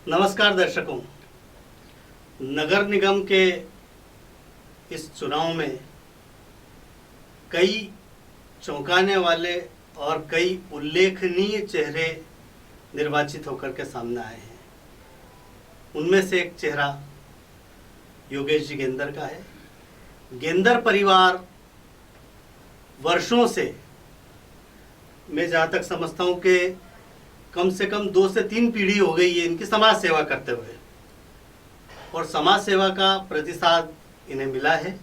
नमस्कार दर्शकों, नगर निगम के इस चुनाव में कई चौंकाने वाले और कई उल्लेखनीय चेहरे निर्वाचित होकर के सामने आए हैं। उनमें से एक चेहरा योगेश जी गेंदर का है। गेंदर परिवार वर्षों से, मैं जहाँ तक समझता हूँ कि कम से कम 2 से 3 पीढ़ी हो गई है इनकी समाज सेवा करते हुए, और समाज सेवा का प्रतिसाद इन्हें मिला है।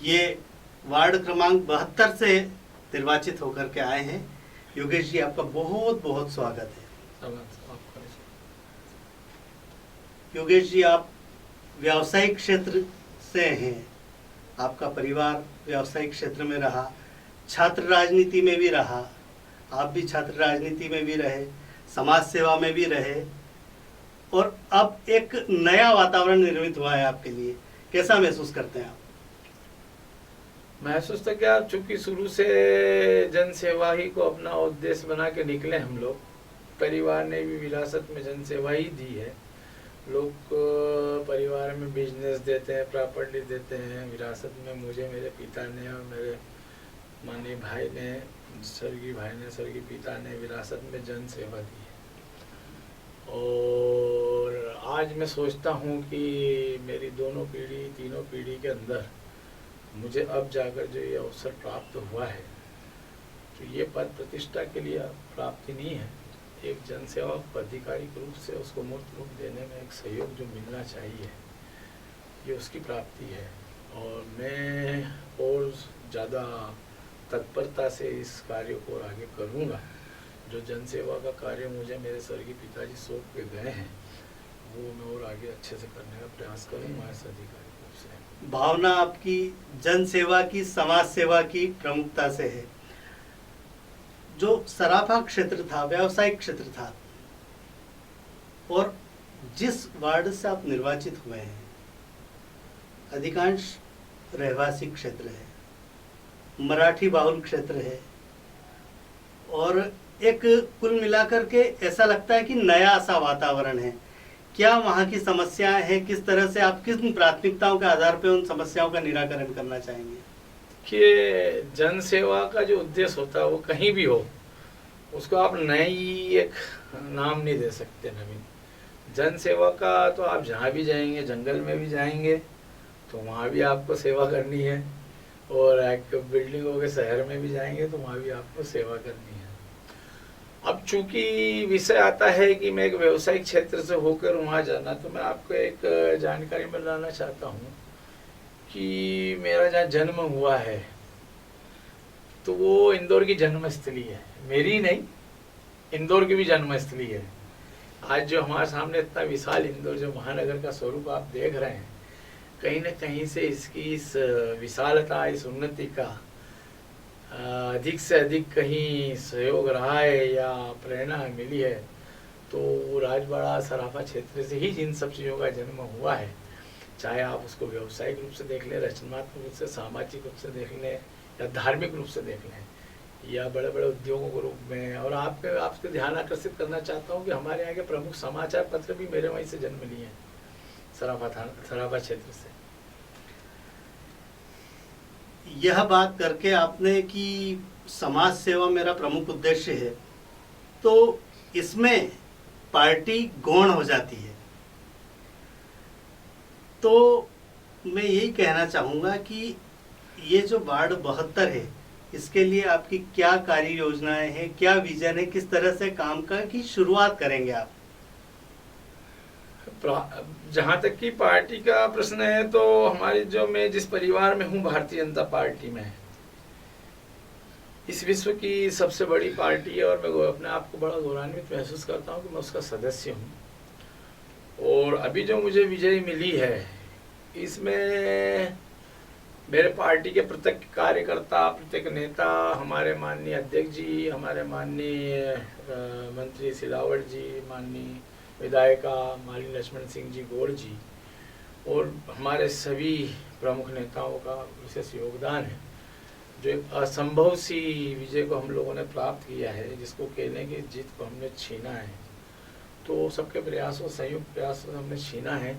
ये वार्ड क्रमांक 72 से निर्वाचित होकर के आए हैं। योगेश जी, आपका बहुत बहुत स्वागत है। योगेश जी, आप व्यावसायिक क्षेत्र से हैं, आपका परिवार व्यावसायिक क्षेत्र में रहा, छात्र राजनीति में भी रहा, आप भी छात्र राजनीति में भी रहे, समाज सेवा में भी रहे, और अब एक नया वातावरण निर्मित हुआ है आपके लिए। कैसा महसूस करते हैं आप? महसूस तो क्या, चूंकि शुरू से जन सेवा ही को अपना उद्देश्य बना के निकले हम लोग। परिवार ने भी विरासत में जन सेवा ही दी है। लोग परिवार में बिजनेस देते हैं, प्रॉपर्टी देते हैं। विरासत में मुझे मेरे पिता ने और मेरे माननीय भाई ने, स्वर्गीय भाई ने, स्वर्गीय पिता ने विरासत में जन सेवा दी है। और आज मैं सोचता हूँ कि मेरी दोनों पीढ़ी, तीनों पीढ़ी के अंदर मुझे अब जाकर जो ये अवसर प्राप्त हुआ है, तो ये पद प्रतिष्ठा के लिए प्राप्ति नहीं है। एक जन सेवक आधिकारिक रूप से उसको मूर्त रूप देने में एक सहयोग जो मिलना चाहिए, ये उसकी प्राप्ति है। और मैं और ज़्यादा तत्परता से इस कार्य को और आगे करूँगा। जो जन सेवा का कार्य मुझे मेरे स्वर्गीय पिताजी सौंप के गए हैं, वो मैं और आगे अच्छे से करने का प्रयास करूँगा इस आधिकारिक रूप से। भावना आपकी जन सेवा की, समाज सेवा की प्रमुखता से है। जो सराफा क्षेत्र था, व्यावसायिक क्षेत्र था, और जिस वार्ड से आप निर्वाचित हुए हैं, अधिकांश रहवासी क्षेत्र है, मराठी बाहुल क्षेत्र है, और एक कुल मिलाकर के ऐसा लगता है कि नया सा वातावरण है। क्या वहाँ की समस्याएं हैं? किस तरह से आप, किस प्राथमिकताओं के आधार पर उन समस्याओं का निराकरण करना चाहेंगे? कि जन सेवा का जो उद्देश्य होता है वो कहीं भी हो, उसको आप नई एक नाम नहीं दे सकते। नवीन जन सेवा का तो आप जहाँ भी जाएंगे, जंगल में भी जाएंगे तो वहाँ भी आपको सेवा करनी है, और एक बिल्डिंगों के शहर में भी जाएंगे तो वहाँ भी आपको सेवा करनी है। अब चूंकि विषय आता है कि मैं एक व्यवसायिक क्षेत्र से होकर वहाँ जाना, तो मैं आपको एक जानकारी में लाना चाहता हूँ कि मेरा जहाँ जन्म हुआ है तो वो इंदौर की जन्मस्थली है। मेरी नहीं, इंदौर की भी जन्मस्थली है। आज जो हमारे सामने इतना विशाल इंदौर, जो महानगर का स्वरूप आप देख रहे हैं, कहीं न कहीं से इसकी इस विशालता, इस उन्नति का अधिक से अधिक कहीं सहयोग रहा है या प्रेरणा मिली है, तो राजवाड़ा सराफा क्षेत्र से ही जिन सब चीज़ों का जन्म हुआ है। चाहे आप उसको व्यावसायिक रूप से देख लें, रचनात्मक रूप से, सामाजिक रूप से देख लें, या धार्मिक रूप से देख लें, या बड़े बड़े उद्योगों के रूप में। और आपके ध्यान आकर्षित करना चाहता हूँ कि हमारे यहाँ के प्रमुख समाचार पत्र भी मेरे वहीं से जन्म लिए हैं, सराफा क्षेत्र से। यह बात करके आपने कि समाज सेवा मेरा प्रमुख उद्देश्य है, तो इसमें पार्टी गौण हो जाती है। तो मैं यही कहना चाहूँगा कि ये जो वार्ड 72 है, इसके लिए आपकी क्या कार्य योजनाएं हैं, क्या विजन है, किस तरह से काम का की शुरुआत करेंगे आप? जहाँ तक कि पार्टी का प्रश्न है, तो हमारी जो, मैं जिस परिवार में हूँ, भारतीय जनता पार्टी में, इस विश्व की सबसे बड़ी पार्टी है, और मैं अपने आप को बड़ा गौरवान्वित महसूस करता हूँ कि मैं उसका सदस्य हूँ। और अभी जो मुझे विजय मिली है, इसमें मेरे पार्टी के प्रत्येक कार्यकर्ता, प्रत्येक नेता, हमारे माननीय अध्यक्ष जी, हमारे माननीय मंत्री सिलावट जी, माननीय विधायिका मालिनी लक्ष्मण सिंह जी गौड़ जी, और हमारे सभी प्रमुख नेताओं का विशेष योगदान है। जो एक असंभव सी विजय को हम लोगों ने प्राप्त किया है, जिसको कहने की जीत को हमने छीना है, तो सबके प्रयासों, संयुक्त प्रयासों से हमने छीना है।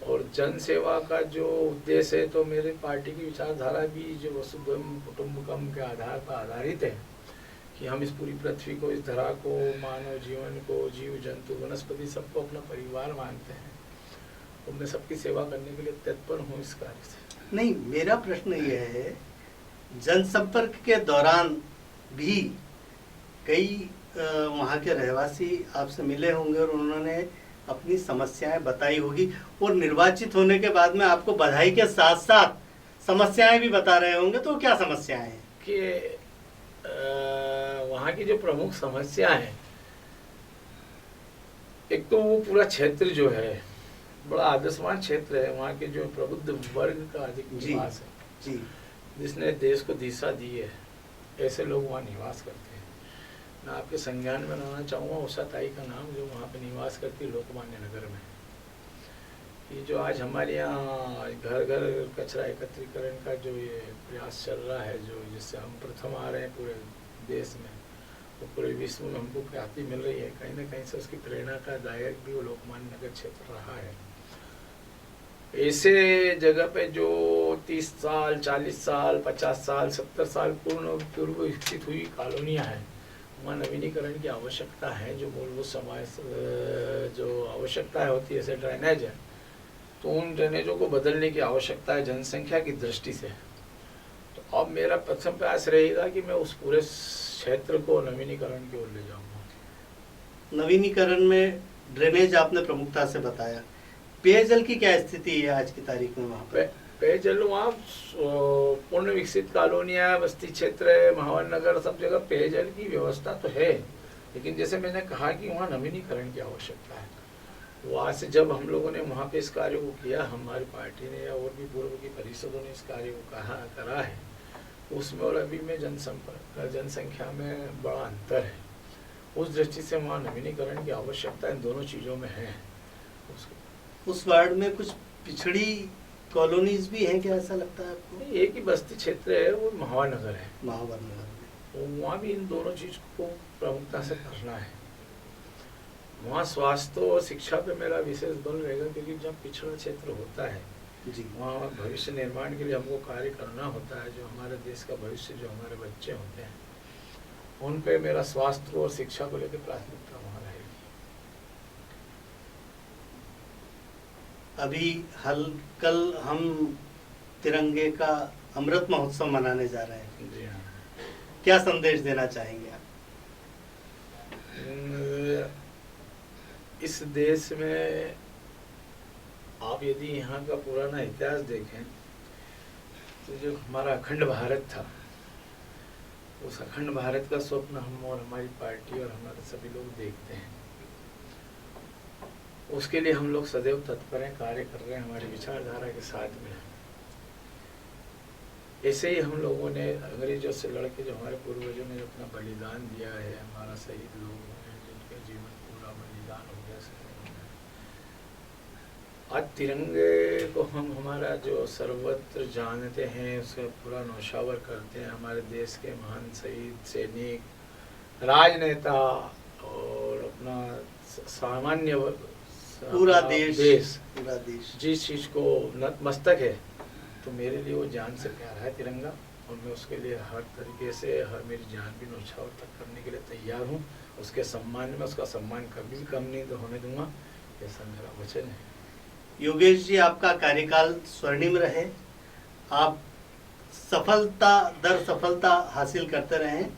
और जन सेवा का जो उद्देश्य है, तो मेरे पार्टी की विचारधारा भी जो वसुधैव कुटुंबकम के आधार पर आधारित है कि हम इस पूरी पृथ्वी को, इस धरा को, मानव जीवन को, जीव जंतु वनस्पति सबको अपना परिवार मानते हैं। तो मैं सबकी सेवा करने के लिए तत्पर हूँ इस कार्य से। नहीं, मेरा प्रश्न ये है, जनसंपर्क के दौरान भी कई वहाँ के रहवासी आपसे मिले होंगे और उन्होंने अपनी समस्याएं बताई होगी, और निर्वाचित होने के बाद में आपको बधाई के साथ साथ समस्याएं भी बता रहे होंगे। तो क्या समस्याएं हैं? कि वहाँ की जो प्रमुख समस्या है, एक तो वो पूरा क्षेत्र जो है बड़ा आदर्शवान क्षेत्र है। वहाँ के जो प्रबुद्ध वर्ग का अधिक निवास है जी, जिसने देश को दिशा दी है, ऐसे लोग वहाँ निवास करते हैं। मैं आपके संज्ञान में लाना चाहूँगा उषा ताई का नाम, जो वहाँ पे निवास करती है लोकमान्य नगर में। ये जो आज हमारे यहाँ घर घर कचरा एकत्रीकरण का जो ये प्रयास चल रहा है, जो जिससे हम प्रथम आ रहे हैं पूरे देश में, वो पूरे विश्व में हमको ख्याति मिल रही है, कहीं ना कहीं से उसकी प्रेरणा का दायक भी वो लोकमान्य नगर क्षेत्र रहा है। ऐसे जगह पे जो 30 साल, 40 साल, 50 साल, 70 साल पूर्व विकसित हुई कॉलोनियाँ हैं, वहाँ नवीनीकरण की आवश्यकता है। जो मूलभूत समाज जो आवश्यकताएं होती है, जैसे ड्रेनेज है, तो उन ड्रेनेजों को बदलने की आवश्यकता है जनसंख्या की दृष्टि से। तो अब मेरा प्रथम प्रयास रहेगा कि मैं उस पूरे क्षेत्र को नवीनीकरण की ओर ले जाऊंगा। नवीनीकरण में ड्रेनेज आपने प्रमुखता से बताया। पेयजल की क्या स्थिति है आज की तारीख में वहाँ पे? पेयजल वहाँ पूर्ण विकसित कॉलोनियाँ, बस्ती क्षेत्र है, महावन नगर, सब जगह पेयजल की व्यवस्था तो है, लेकिन जैसे मैंने कहा कि वहाँ नवीनीकरण की आवश्यकता है। वहाँ से जब हम लोगों ने वहाँ पे इस कार्य को किया, हमारी पार्टी ने या और भी पूर्व की परिषदों ने इस कार्य को करा है, उसमें और अभी में जनसंख्या में बड़ा अंतर है। उस दृष्टि से वहाँ नवीनीकरण की आवश्यकता इन दोनों चीज़ों में है। उस वार्ड में कुछ पिछड़ी कॉलोनीज भी हैं क्या, ऐसा लगता है आपको? एक ही बस्ती क्षेत्र है, वो महावर नगर है। महावर नगर में तो वहाँ भी इन दोनों चीज़ को प्रमुखता से करना है। वहाँ स्वास्थ्य और शिक्षा पे मेरा विशेष बल रहेगा, क्योंकि जब पिछड़ा क्षेत्र होता है जी, वहाँ भविष्य निर्माण के लिए हमको कार्य करना होता है। जो हमारे देश का भविष्य, जो हमारे बच्चे होते हैं, उन पे मेरा स्वास्थ्य और शिक्षा को लेकर प्राथमिकता वहाँ रहेगी। अभी कल हम तिरंगे का अमृत महोत्सव मनाने जा रहे हैं। जी हाँ। क्या संदेश देना चाहेंगे आप? इस देश में आप यदि यहाँ का पुराना इतिहास देखें, तो जो हमारा अखंड भारत था, उस अखंड भारत का स्वप्न हम और हमारी पार्टी और हमारे सभी लोग देखते हैं। उसके लिए हम लोग सदैव तत्पर हैं, कार्य कर रहे हैं हमारी विचारधारा के साथ में। ऐसे ही हम लोगों ने अंग्रेजों से लड़के, जो हमारे पूर्वजों ने अपना बलिदान दिया है, हमारा शहीद लोग हैं जिनका जीवन पूरा बलिदान हो गया शहीद में, आज तिरंगे को हम हमारा जो सर्वत्र जानते हैं, उसका पूरा नौशावर करते हैं। हमारे देश के महान शहीद, सैनिक, राजनेता और अपना सामान्य पूरा देश जिस चीज़ को नतमस्तक है, तो मेरे लिए वो जान से प्यारा है तिरंगा, और मैं उसके लिए हर तरीके से मेरी जान भी न्यौछावर तक करने के लिए तैयार हूँ। उसके सम्मान में, उसका सम्मान कभी भी कम नहीं होने दूंगा, ऐसा मेरा वचन है। योगेश जी, आपका कार्यकाल स्वर्णिम रहे, आप सफलता दर सफलता हासिल करते रहें।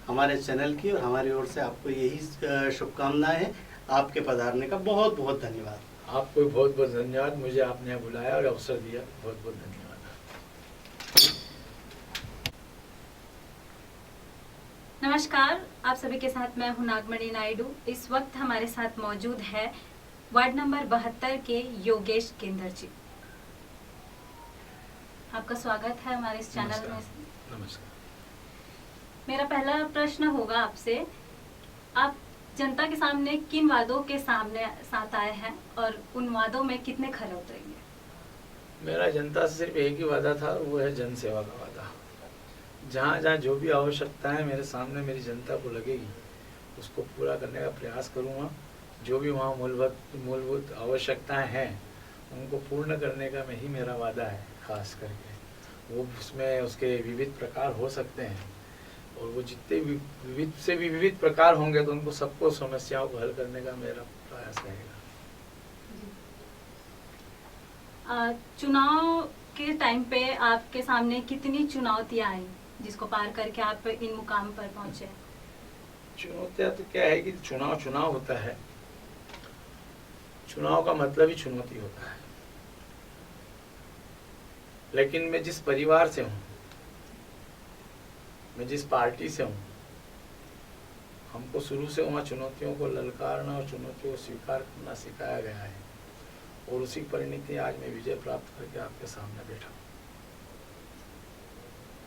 हमारे चैनल की और हमारी ओर से आपको यही शुभकामनाएं हैं। आपके पधारने का बहुत बहुत धन्यवाद। आपको बहुत बहुत धन्यवाद, मुझे आपने यहाँ बुलाया और अवसर दिया, बहुत बहुत धन्यवाद। नमस्कार, आप सभी के साथ मैं हूं नागमणि नायडू। इस वक्त हमारे साथ मौजूद है वार्ड नंबर 72 के योगेश केंद्र जी। आपका स्वागत है हमारे इस चैनल में। नमस्कार। मेरा पहला प्रश्न होगा आपसे, आप जनता के सामने किन वादों के साथ आए हैं और उन वादों में कितने खरे उतरेंगे? मेरा जनता से सिर्फ एक ही वादा था, वो है जन सेवा का वादा। जहाँ जहाँ जो भी आवश्यकता है मेरे सामने मेरी जनता को लगेगी, उसको पूरा करने का प्रयास करूँगा। जो भी वहाँ मूलभूत आवश्यकताएं हैं उनको पूर्ण करने का में ही मेरा वादा है। खास करके वो उसमें उसके विविध प्रकार हो सकते हैं, और वो जितने भी विविध से भी विविध प्रकार होंगे तो उनको सबको समस्याओं को हल करने का मेरा प्रयास रहेगा। चुनाव के टाइम पे आपके सामने कितनी चुनौतियां आई जिसको पार करके आप इन मुकाम पर पहुंचे? चुनौतियाँ तो क्या है कि चुनाव होता है, चुनाव का मतलब ही चुनौती होता है। लेकिन मैं जिस परिवार से हूँ, मैं जिस पार्टी से हूँ, हमको शुरू से वहाँ चुनौतियों को ललकारना और चुनौतियों को स्वीकार करना सिखाया गया है, और उसी परिणति आज मैं विजय प्राप्त करके आपके सामने बैठा हूँ।